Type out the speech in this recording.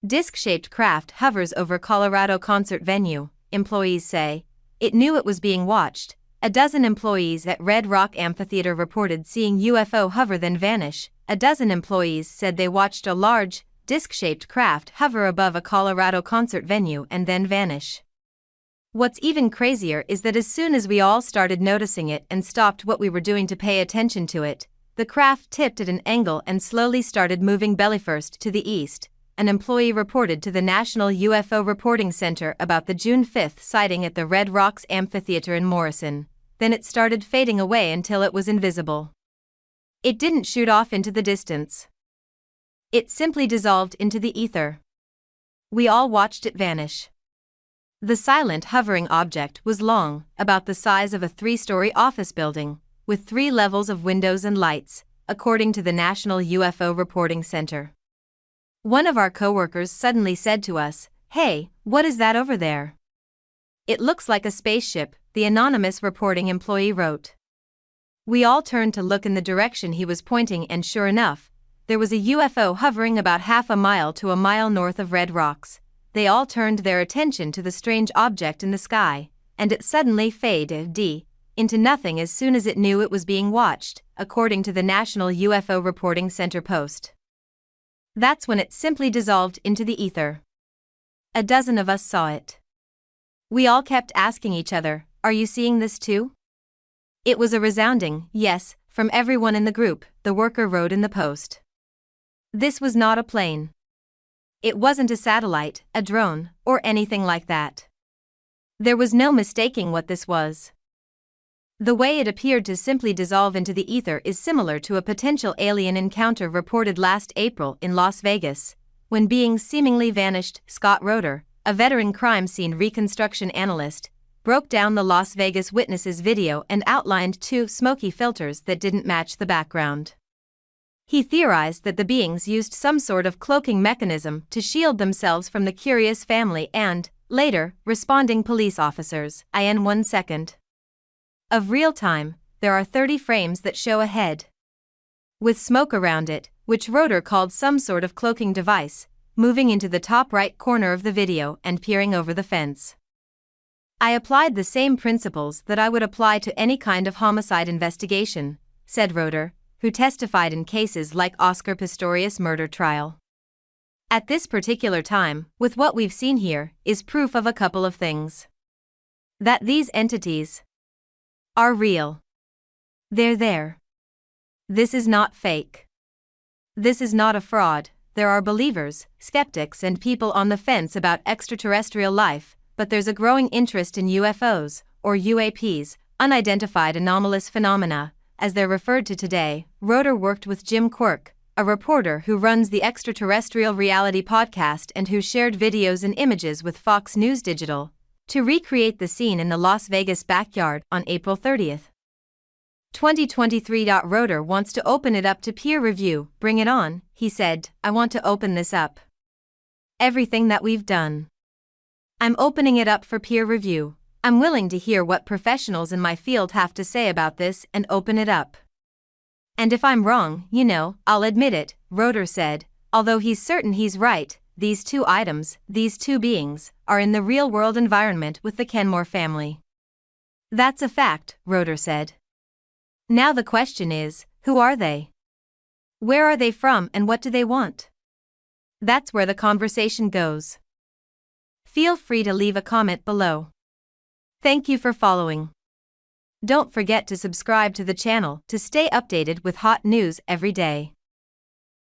Disc-shaped craft hovers over Colorado concert venue, employees say. It knew it was being watched. A dozen employees at Red Rock Amphitheater reported seeing UFO hover then vanish. A dozen employees said they watched a large, disc-shaped craft hover above a Colorado concert venue and then vanish. What's even crazier is that as soon as we all started noticing it and stopped what we were doing to pay attention to it, the craft tipped at an angle and slowly started moving bellyfirst to the east. An employee reported to the National UFO Reporting Center about the June 5 sighting at the Red Rocks Amphitheater in Morrison. Then it started fading away until it was invisible. It didn't shoot off into the distance. It simply dissolved into the ether. We all watched it vanish. The silent hovering object was long, about the size of a 3-story office building, with 3 levels of windows and lights, according to the National UFO Reporting Center. One of our coworkers suddenly said to us, "Hey, what is that over there?" "It looks like a spaceship," the anonymous reporting employee wrote. We all turned to look in the direction he was pointing, and sure enough, there was a UFO hovering about half a mile to a mile north of Red Rocks. They all turned their attention to the strange object in the sky, and it suddenly faded into nothing as soon as it knew it was being watched, according to the National UFO Reporting Center post. That's when it simply dissolved into the ether. A dozen of us saw it. We all kept asking each other, "Are you seeing this too?" It was a resounding yes from everyone in the group, the worker wrote in the post. This was not a plane. It wasn't a satellite, a drone, or anything like that. There was no mistaking what this was. The way it appeared to simply dissolve into the ether is similar to a potential alien encounter reported last April in Las Vegas, when beings seemingly vanished. Scott Roeder, a veteran crime scene reconstruction analyst, broke down the Las Vegas witnesses' video and outlined 2 smoky filters that didn't match the background. He theorized that the beings used some sort of cloaking mechanism to shield themselves from the curious family and, later, responding police officers. In 1 second of real time, there are 30 frames that show a head with smoke around it, which Roeder called some sort of cloaking device, moving into the top right corner of the video and peering over the fence. "I applied the same principles that I would apply to any kind of homicide investigation," said Roeder, who testified in cases like Oscar Pistorius' murder trial. "At this particular time, with what we've seen here, is proof of a couple of things. That these entities are real. They're there. This is not fake. This is not a fraud. There are believers, skeptics, and people on the fence about extraterrestrial life, but there's a growing interest in UFOs, or UAPs, unidentified anomalous phenomena, as they're referred to today." Roeder worked with Jim Quirk, a reporter who runs the Extraterrestrial Reality podcast and who shared videos and images with Fox News Digital, to recreate the scene in the Las Vegas backyard on April 30, 2023. Roeder wants to open it up to peer review. "Bring it on," he said. "I want to open this up. Everything that we've done. I'm opening it up for peer review. I'm willing to hear what professionals in my field have to say about this and open it up. And if I'm wrong, I'll admit it," Roeder said, although he's certain he's right. These 2 items, these 2 beings, are in the real-world environment with the Kenmore family. "That's a fact," Roeder said. "Now the question is, who are they? Where are they from and what do they want?" That's where the conversation goes. Feel free to leave a comment below. Thank you for following. Don't forget to subscribe to the channel to stay updated with hot news every day.